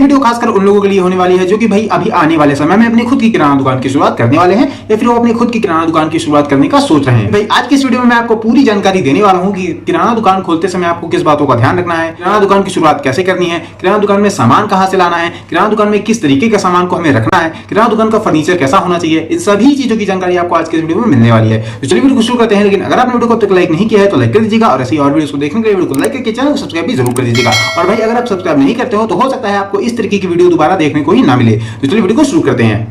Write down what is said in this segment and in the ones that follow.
Video खासकर उन लोगों के लिए होने वाली है जो कि भाई अभी आने वाले समय में अपनी खुद की किराना दुकान की शुरुआत करने वाले हैं या फिर वो अपनी खुद की किराना दुकान की शुरुआत करने का सोच रहे हैं। भाई आज की इस वीडियो में मैं आपको पूरी जानकारी देने वाला हूं कि किराना दुकान खोलते समय आपको किस बातों का ध्यान रखना है, किराना दुकान की शुरुआत कैसे करनी है, किराना दुकान में सामान कहां से लाना है, किराना दुकान में किस तरीके का सामान को हमें रखना है, किराना दुकान का फर्नीचर कैसा होना चाहिए, इन सभी चीजों की जानकारी आपको आज के वीडियो में मिलने वाली है। तो चलिए वीडियो को शुरू करते हैं। लेकिन अगर आपने वीडियो को अब तक लाइक नहीं किया है तो लाइक कर दीजिएगा और ऐसी और वीडियोस को देखने के लिए वीडियो को लाइक करके चैनल को सब्सक्राइब भी जरूर कर दीजिएगा। और भाई अगर आप सब्सक्राइब नहीं करते हो तो हो सकता है आपको इस तरीके की वीडियो दोबारा देखने को ही ना मिले। तो चलिए वीडियो को शुरू करते हैं।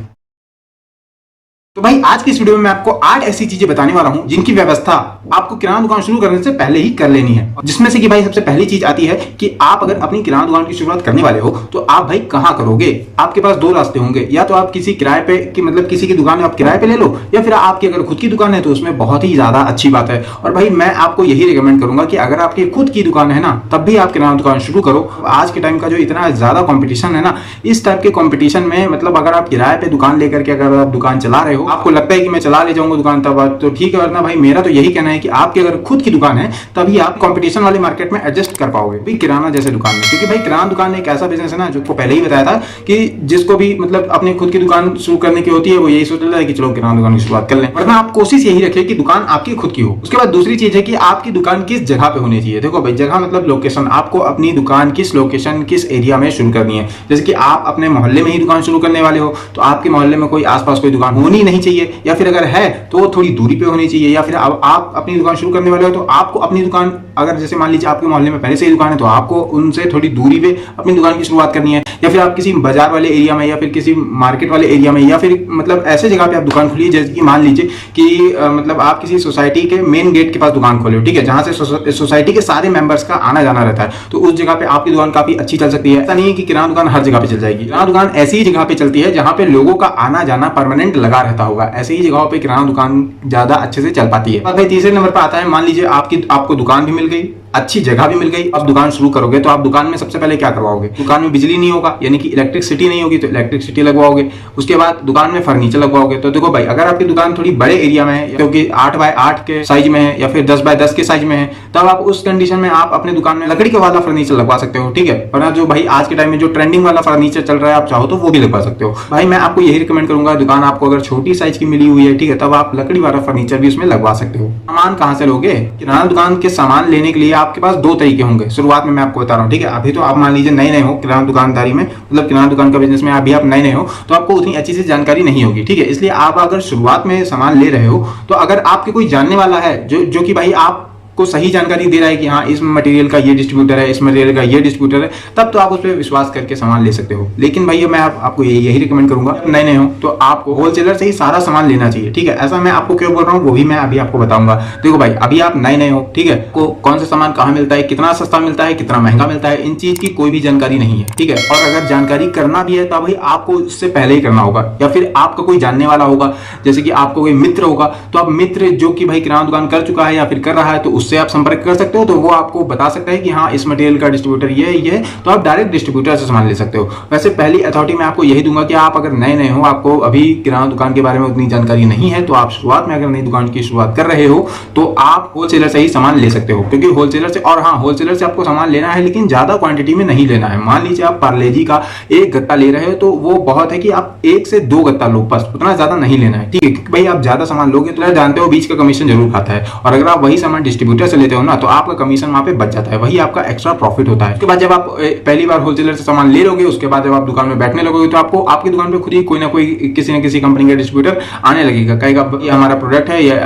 तो भाई आज की इस वीडियो में मैं आपको 8 ऐसी चीजें बताने वाला हूं जिनकी व्यवस्था आपको किराना दुकान शुरू करने से पहले ही कर लेनी है। जिसमें से कि भाई सबसे पहली चीज आती है कि आप अगर अपनी किराना दुकान की शुरुआत करने वाले हो तो आप भाई कहां करोगे। आपके पास दो रास्ते होंगे, या तो आप किसी किराए पे कि मतलब किसी की दुकान आप किराए पे ले लो, या फिर आपकी अगर खुद की दुकान है तो उसमें बहुत ही ज्यादा अच्छी बात है। और भाई मैं आपको यही रिकमेंड करूंगा कि अगर आपकी खुद की दुकान है ना तब भी आप किराना दुकान शुरू करो। आज के टाइम का जो इतना ज्यादा कॉम्पिटिशन है ना, इस टाइप के कॉम्पिटिशन में मतलब अगर आप किराए पे दुकान लेकर के अगर आप दुकान चला रहे हो, आपको लगता है कि मैं चला ले जाऊंगा दुकान तब तो ठीक है, वरना भाई मेरा तो यही कहना है कि आपकी अगर खुद की दुकान है तभी आप कंपटीशन वाले मार्केट में एडजस्ट कर पाओगे भी किराना जैसे दुकान में। क्योंकि भाई किराना दुकान एक ऐसा बिजनेस है ना जो पहले ही बताया था कि जिसको भी मतलब अपनी खुद की दुकान शुरू करने की होती है वो यही सोच लेता है कि चलो किराना दुकान की शुरुआत कर लें, वरना आप कोशिश यही रखिए कि दुकान आपकी खुद की हो। उसके बाद दूसरी चीज है कि आपकी दुकान किस जगह पे होनी चाहिए। देखो भाई जगह मतलब लोकेशन, आपको अपनी दुकान किस लोकेशन किस एरिया में शुरू करनी है। जैसे कि आप अपने मोहल्ले में ही दुकान शुरू करने वाले हो तो आपके मोहल्ले में कोई आसपास कोई दुकान होनी नहीं चाहिए, या फिर अगर है तो थोड़ी दूरी पे होनी चाहिए। या फिर अब आप अपनी दुकान शुरू करने वाले हो तो आपको अपनी दुकान अगर जैसे मान लीजिए आपके मोहल्ले में पहले से ही दुकान है तो आपको उनसे थोड़ी दूरी पे अपनी दुकान की शुरुआत करनी है। या फिर आप किसी बाजार वाले एरिया में या फिर किसी मार्केट वाले एरिया में या फिर मतलब ऐसे जगह पे आप दुकान खोलिए जैसे कि मान लीजिए कि मतलब आप किसी सोसाइटी के मेन गेट के पास दुकान खोले हो, ठीक है, जहां से सोसाइटी के सारे मेंबर्स का आना जाना रहता है, तो उस जगह पे आपकी दुकान काफी अच्छी चल सकती है। ऐसा नहीं है कि किराना दुकान हर जगह पे चल जाएगी। किराना दुकान ऐसी ही जगह पे चलती है जहां पे लोगों का आना जाना परमानेंट लगा रहता होगा, ऐसे ही जगहों पे किराना दुकान ज्यादा अच्छे से चल पाती है। भाई तीसरे नंबर पर आता है, मान लीजिए आपको दुकान भी मिल गई, अच्छी जगह भी मिल गई, अब दुकान शुरू करोगे तो आप दुकान में सबसे पहले क्या करवाओगे। दुकान में बिजली नहीं होगा यानी कि इलेक्ट्रिसिटी नहीं होगी तो इलेक्ट्रिसिटी लगवाओगे। उसके बाद दुकान में फर्नीचर लगवाओगे। तो देखो भाई अगर आपकी दुकान थोड़ी बड़े एरिया में है क्योंकि 8x8 के साइज में है या फिर 10x10 के साइज में है तब आप उस कंडीशन में आप अपने दुकान में लकड़ी का वाला फर्नीचर लगवा सकते हो, ठीक है। वरना जो भाई आज के टाइम में जो ट्रेंडिंग वाला फर्नीचर चल रहा है आप चाहो तो वो भी लगवा सकते हो। भाई मैं आपको यही रिकमेंड करूंगा, दुकान आपको अगर छोटी साइज की मिली हुई है, ठीक है, तब आप लकड़ी वाला फर्नीचर भी उसमें लगवा सकते हो। सामान कहां से लोगे। किराना दुकान के सामान लेने के लिए आपके पास दो तरीके होंगे। शुरुआत में मैं आपको बता रहा हूं, ठीक है, अभी तो आप मान लीजिए नए हो किराना दुकानदारी में, मतलब किराना दुकान का बिजनेस में अभी आप नए हो तो आपको उतनी अच्छी से जानकारी नहीं होगी, ठीक है। इसलिए आप अगर शुरुआत में सामान ले रहे हो तो अगर आपके कोई जानने वाला है जो कि भाई आप को सही जानकारी दे रहा है कि हाँ इस मटेरियल का ये डिस्ट्रीब्यूटर है, इस मटेरियल का ये डिस्ट्रीब्यूटर है, तब तो आप उस पर विश्वास करके सामान ले सकते हो। लेकिन भाई मैं आपको यही रिकमेंड करूंगा, नए हो तो आपको होलसेलर से ही सारा सामान लेना चाहिए, ठीक है। ऐसा मैं आपको क्यों बोल रहा हूँ वो भी मैं अभी आपको बताऊंगा। देखो भाई अभी आप नए हो, ठीक है, कौन सा सामान कहाँ मिलता है, कितना सस्ता मिलता है, कितना महंगा मिलता है, इन चीज की कोई भी जानकारी नहीं है, ठीक है। और अगर जानकारी करना भी है तो भाई आपको इससे पहले ही करना होगा, या फिर आपका कोई जानने वाला होगा, जैसे कि आपको कोई मित्र होगा तो आप मित्र जो कि भाई किराना दुकान कर चुका है या फिर कर रहा है तो उससे आप संपर्क कर सकते हो। तो वो आपको बता सकता है कि हाँ इस मटेरियल का डिस्ट्रीब्यूटर ये है, तो आप डायरेक्ट डिस्ट्रीब्यूटर से सामान ले सकते हो। वैसे पहली अथॉरिटी मैं आपको यही दूंगा कि आप अगर नए हो, आपको अभी किराना दुकान के बारे में उतनी जानकारी नहीं है, तो आप शुरुआत में अगर नई दुकान की शुरुआत कर रहे हो तो आप होलसेलर से ही सामान ले सकते हो। क्योंकि होलसेलर से, और हाँ होलसेलर से आपको सामान लेना है लेकिन ज्यादा क्वांटिटी में नहीं लेना है। मान लीजिए आप पार्लेजी का एक गत्ता ले रहे हो तो वो बहुत है कि आप 1 से 2 गत्ता लो, बस उतना ज्यादा नहीं लेना है, ठीक है। क्योंकि भाई आप ज्यादा सामान लोगे तो जानते हो बीच का कमीशन जरूर खाता है, और अगर आप वही सामान डिस्ट्रीब्यूटर से लेते हो ना तो आपका कमीशन वहां पे बच जाता है, वही आपका एक्स्ट्रा प्रॉफिट होता है। उसके बाद जब आप पहली बार होलसेलर से सामान ले लोगे, उसके बाद जब आप दुकान में बैठने लगोगे तो आपको आपकी दुकान पे खुद ही कोई ना कोई किसी न किसी कंपनी का डिस्ट्रीब्यूटर आने लगेगा, कहेगा ये हमारा प्रोडक्ट है, ये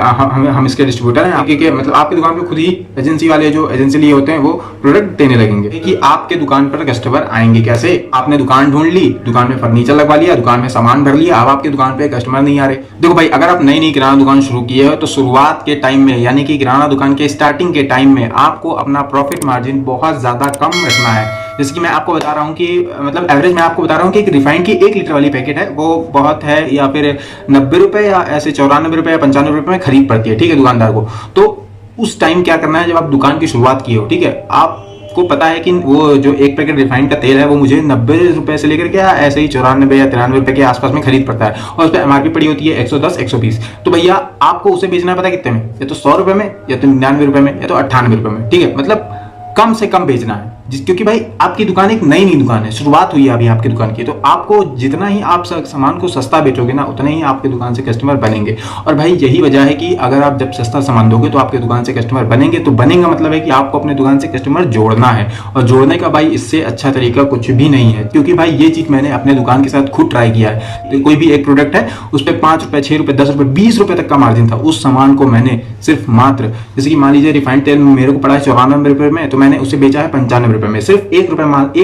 हम इसके डिस्ट्रीब्यूटर हैं, क्योंकि मतलब आपकी दुकान पे खुद ही एजेंसी वाले जो एजेंसी लिए होते हैं वो प्रोडक्ट देने लगेंगे। कि आपके दुकान पर कस्टमर आएंगे कैसे। आपने दुकान ढूंढ ली, दुकान में फर्नीचर लगवा लिया, दुकान में सामान भर लिया, अब आपकी दुकान पे कस्टमर नहीं आ रहे। देखो भाई अगर आप नई किराना दुकान शुरू किए हो तो शुरुआत के टाइम में यानी कि किराना दुकान के स्टार्टिंग के टाइम में आपको अपना प्रॉफिट मार्जिन बहुत ज्यादा कम रखना है। जैसे कि मैं आपको बता रहा हूँ कि मतलब एवरेज मैं आपको बता रहा हूँ कि एक रिफाइंड की 1 लीटर वाली पैकेट है वो बहुत है, या फिर 90 रुपए या ऐसे 94 रुपए या 95 रुपए में खरीद पड़ती है, ठीक है, दुकानदार को। तो उस टाइम क्या करना है, जब आप दुकान की शुरुआत की हो, ठीक है, आपको पता है कि वो जो एक पैकेट रिफाइंड का तेल है वो मुझे 90 रुपए से लेकर के ऐसे ही 94 या 93 रुपए के आसपास में खरीद पड़ता है, और उस पर एमआरपी पड़ी होती है 110 120। तो भैया आपको उसे बेचना पता है कितने में, या तो 100 रुपए में, या तो 99 रुपए में, या तो 98 रुपए में, ठीक है। मतलब कम से कम बेचना है, क्योंकि भाई आपकी दुकान एक नई दुकान है, शुरुआत हुई है अभी आपकी दुकान की, तो आपको जितना ही आप सामान को सस्ता बेचोगे ना, उतने ही आपकी दुकान से कस्टमर बनेंगे। और भाई यही वजह है कि अगर आप जब सस्ता सामान दोगे तो आपकी दुकान से कस्टमर बनेंगे। तो बनेगा मतलब है कि आपको अपने दुकान से कस्टमर जोड़ना है, और जोड़ने का भाई इससे अच्छा तरीका कुछ भी नहीं है। क्योंकि भाई ये चीज मैंने अपने दुकान के साथ खुद ट्राई किया है। तो कोई भी एक प्रोडक्ट है, उस पर 5 रुपए, 6 रुपए, 10 रुपए, 20 रुपए तक का मार्जिन था। उस सामान को मैंने सिर्फ मात्र, जैसे कि मान लीजिए रिफाइंड तेल मेरे को पड़ा है 94 रुपए में, तो मैंने उसे बेचा है 95 रुपए में। सिर्फ एक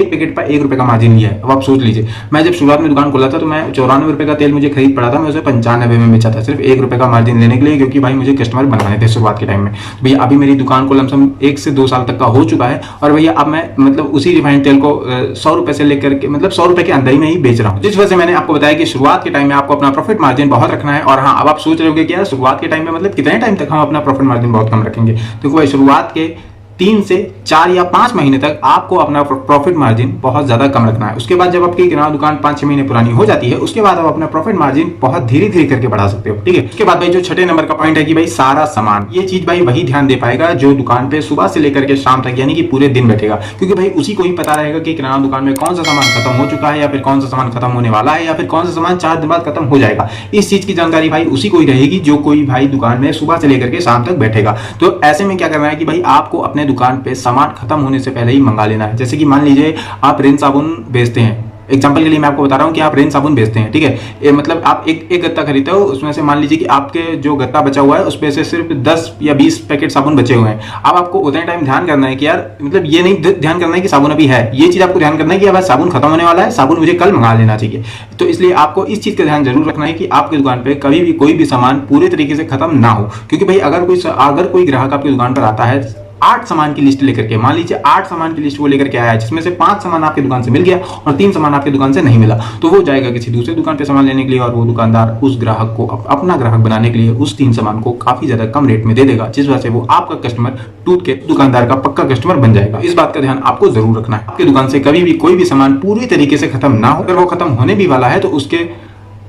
पैकेट पर 1 रुपए का मार्जिन लिया है। अब आप सोच लीजिए, मैं जब शुरुआत में दुकान खोला था तो मैं 94 रुपए का तेल मुझे खरीद पड़ा था, मैं उसे 95 में बेचा था, सिर्फ 1 रुपए का मार्जिन लेने के लिए, क्योंकि भाई मुझे कस्टमर बनाने थे शुरुआत के टाइम में। तो भैया अभी मेरी दुकान को लमसम 1 से 2 साल तक का हो चुका है, और भैया अब मैं मतलब उसी रिफाइंड तेल को 100 रुपए से लेकर के, मतलब 100 रुपए के अंदर ही में ही बेच रहा हूँ। जिस वजह से मैंने आपको बताया कि शुरुआत के टाइम में आपको अपना प्रॉफिट मार्जिन बहुत रखना है। और हाँ, अब आप सोच रहे होंगे कि यार शुरुआत के टाइम में मतलब कितने टाइम तक हम अपना प्रॉफिट मार्जिन बहुत कम रखेंगे। तो भाई शुरुआत के 3 से 4 या 5 महीने तक आपको अपना प्रॉफिट मार्जिन बहुत ज्यादा कम रखना है। उसके बाद जब आपकी किराना दुकान 5-6 महीने पुरानी हो जाती है, उसके बाद आप अपना प्रॉफिट मार्जिन बहुत धीरे धीरे करके बढ़ा सकते हो। ठीक है। उसके बाद भाई जो छठे नंबर का पॉइंट है कि भाई सारा सामान, ये चीज भाई वही ध्यान दे पाएगा जो दुकान पे सुबह से लेकर के शाम तक, यानी कि पूरे दिन बैठेगा। क्योंकि भाई उसी को ही पता रहेगा कि किराना दुकान में कौन सा सामान खत्म हो चुका है, या फिर कौन सा सामान खत्म होने वाला है, या फिर कौन सा सामान 4 दिन बाद खत्म हो जाएगा। इस चीज की जानकारी भाई उसी को ही रहेगी जो कोई भाई दुकान में सुबह से लेकर के शाम तक बैठेगा। तो ऐसे में क्या करना है कि भाई आपको अपने दुकान पे सामान खत्म होने से पहले ही मंगा लेना है। जैसे कि मान लीजिए आप रिन साबुन बेचते हैं, एग्जाम्पल के लिए मैं आपको बता रहा हूँ कि आप रेन साबुन बेचते हैं। ठीक है। मतलब आप एक गत्ता खरीदते हो, उसमें से मान लीजिए कि आपके जो गत्ता बचा हुआ है उस पे से सिर्फ 10 या 20 पैकेट साबुन बचे हुए हैं। अब आपको उतने टाइम ध्यान करना है कि यार, मतलब ये नहीं ध्यान करना है कि साबुन अभी है, ये चीज आपको ध्यान करना है कि अब साबुन खत्म होने वाला है, साबुन मुझे कल मंगा लेना चाहिए। तो इसलिए आपको इस चीज का ध्यान जरूर रखना है कि आपकी दुकान पे कभी भी कोई भी सामान पूरे तरीके से खत्म ना हो। क्योंकि भाई अगर कोई ग्राहक आपकी दुकान पर आता है 8 सामान की लिस्ट लेकर के, मान लीजिए 8 सामान की लिस्ट वो लेकर के आया है, जिसमें से 5 सामान आपकी दुकान से मिल गया और 3 सामान आपकी दुकान से नहीं मिला, तो वो जाएगा किसी दूसरे दुकान पे सामान लेने के लिए, और वो दुकानदार उस ग्राहक को अपना ग्राहक बनाने के लिए उस 3 सामान को काफी ज्यादा कम रेट में दे देगा, जिस वजह से वो आपका कस्टमर टूट के दुकानदार का पक्का कस्टमर बन जाएगा। इस बात का ध्यान आपको जरूर रखना है। आपकी दुकान से कभी भी कोई भी सामान पूरी तरीके से खत्म ना हो। अगर वो खत्म होने भी वाला है तो उसके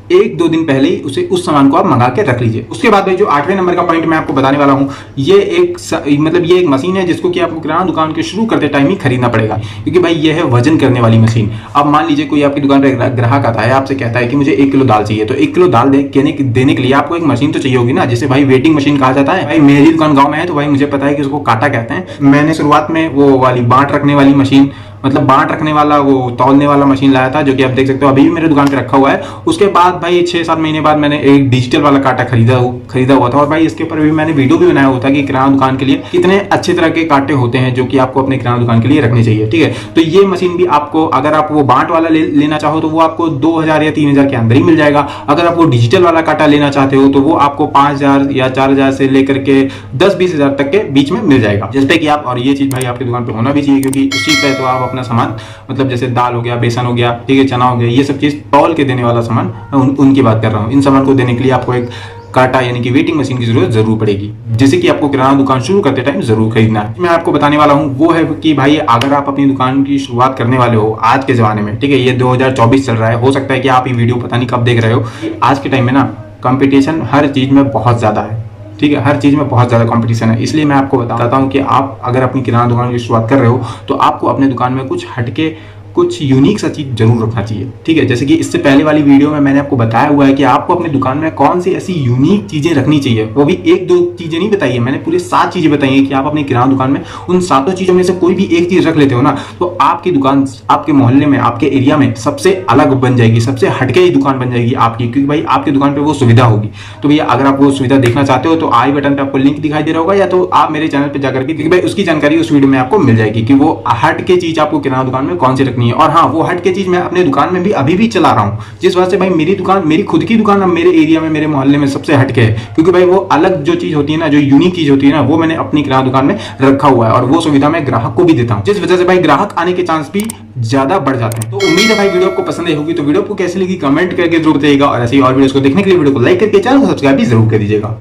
1-2 दिन पहले ही उस सामान को आप मंगा के रख लीजिए। उसके बाद भाई जो 8वें नंबर का पॉइंट मैं आपको बताने वाला हूँ, ये एक मशीन है जिसको कि आपको किराना दुकान के शुरू करते टाइम ही खरीदना पड़ेगा। क्योंकि भाई ये है वजन करने वाली मशीन। अब मान लीजिए कोई आपकी दुकान पर ग्राहक आता है, आपसे कहता है कि मुझे 1 किलो दाल चाहिए, तो 1 किलो दाल देने के लिए आपको एक मशीन तो चाहिए होगी ना, जिसे भाई वेटिंग मशीन कहा जाता है। भाई मेरी दुकान गाँव में है तो भाई मुझे पता है कि उसको काटा कहते हैं। मैंने शुरुआत में वो वाली बांट रखने वाली मशीन, मतलब बांट रखने वाला, वो तौलने वाला मशीन लाया था, जो कि आप देख सकते हो अभी भी मेरे दुकान पे रखा हुआ है। उसके बाद भाई 6-7 महीने बाद मैंने एक डिजिटल वाला काटा खरीदा हुआ था, और भाई इसके ऊपर भी मैंने वीडियो भी बनाया हुआ था कि किराना दुकान के लिए कितने अच्छे तरह के कांटे होते हैं जो कि आपको अपने किराना दुकान के लिए रखने चाहिए। ठीक है। तो ये मशीन भी आपको, अगर आप वो बांट वाला लेना चाहो तो वो आपको 2000 या 3000 के अंदर ही मिल जाएगा। अगर आप वो डिजिटल वाला कांटा लेना चाहते हो तो वो आपको 5000 या 4000 से लेकर के 10-20 हजार तक के बीच में मिल जाएगा। जिसपे कि आप, और ये चीज भाई आपकी दुकान पे होना भी चाहिए, क्योंकि उसी पे तो आप अपना सामान, मतलब जैसे दाल हो गया, बेसन हो गया, ठीक है, चना हो गया, ये सब चीज तौल के देने वाला सामान, उनकी बात कर रहा हूँ। इन सामान को देने के लिए आपको एक काटा यानी कि वेटिंग मशीन की जरूरत जरूर पड़ेगी, जिसे कि आपको किराना दुकान शुरू करते टाइम जरूर खरीदना है। मैं आपको बताने वाला हूँ वो है कि भाई अगर आप अपनी दुकान की शुरुआत करने वाले हो आज के जमाने में, ठीक है, ये 2024 चल रहा है, हो सकता है कि आप ये वीडियो पता नहीं कब देख रहे हो। आज के टाइम में ना कंपटीशन हर चीज में बहुत ज्यादा है। ठीक है। हर चीज में बहुत ज्यादा कंपटीशन है। इसलिए मैं आपको बताता हूँ कि आप अगर अपनी किराना दुकान की शुरुआत कर रहे हो तो आपको अपने दुकान में कुछ हटके, कुछ यूनिक सा चीज जरूर रखना चाहिए। ठीक है। जैसे कि इससे पहले वाली वीडियो में मैंने आपको बताया हुआ है कि आपको अपनी दुकान में कौन सी ऐसी यूनिक चीजें रखनी चाहिए। वो भी 1-2 चीजें नहीं बताई है मैंने, पूरी 7 चीजें बताई है कि आप अपनी किराना दुकान में उन 7 चीजों में से कोई भी एक चीज रख लेते हो ना, तो आपकी दुकान आपके मोहल्ले में, आपके एरिया में सबसे अलग बन जाएगी, सबसे हटके ही दुकान बन जाएगी आपकी। क्योंकि भाई आपकी दुकान पे वो सुविधा होगी। तो भैया अगर आप वो सुविधा देखना चाहते हो तो आई बटन पे आपको लिंक दिखाई दे रहा होगा, या तो आप मेरे चैनल पे जाकर के भाई उसकी जानकारी उस वीडियो में आपको मिल जाएगी कि वो हटके चीज आपको किराना दुकान में कौन सी रखनी है। और हाँ, वो हटके चीज मैं अपने दुकान में भी अभी भी चला रहा हूँ, जिस वजह से भाई मेरी दुकान, मेरी खुद की दुकान अब मेरे एरिया में, मेरे मोहल्ले में सबसे हटके है। क्योंकि भाई वो अलग जो चीज होती है ना, जो यूनिक चीज होती है ना, वो मैंने अपनी किराना दुकान में रखा हुआ है, और वो सुविधा मैं ग्राहक को भी देता हूँ, जिस वजह से भाई ग्राहक आने के चांस भी ज्यादा बढ़ जाते हैं। तो उम्मीद है भाई वीडियो आपको पसंद आई होगी। तो वीडियो को कैसी लगी कमेंट करके जरूर बताइएगा, और ऐसी और वीडियोस को देखने के लिए वीडियो को लाइक करके चैनल को सब्सक्राइब भी जरूर कर दीजिएगा।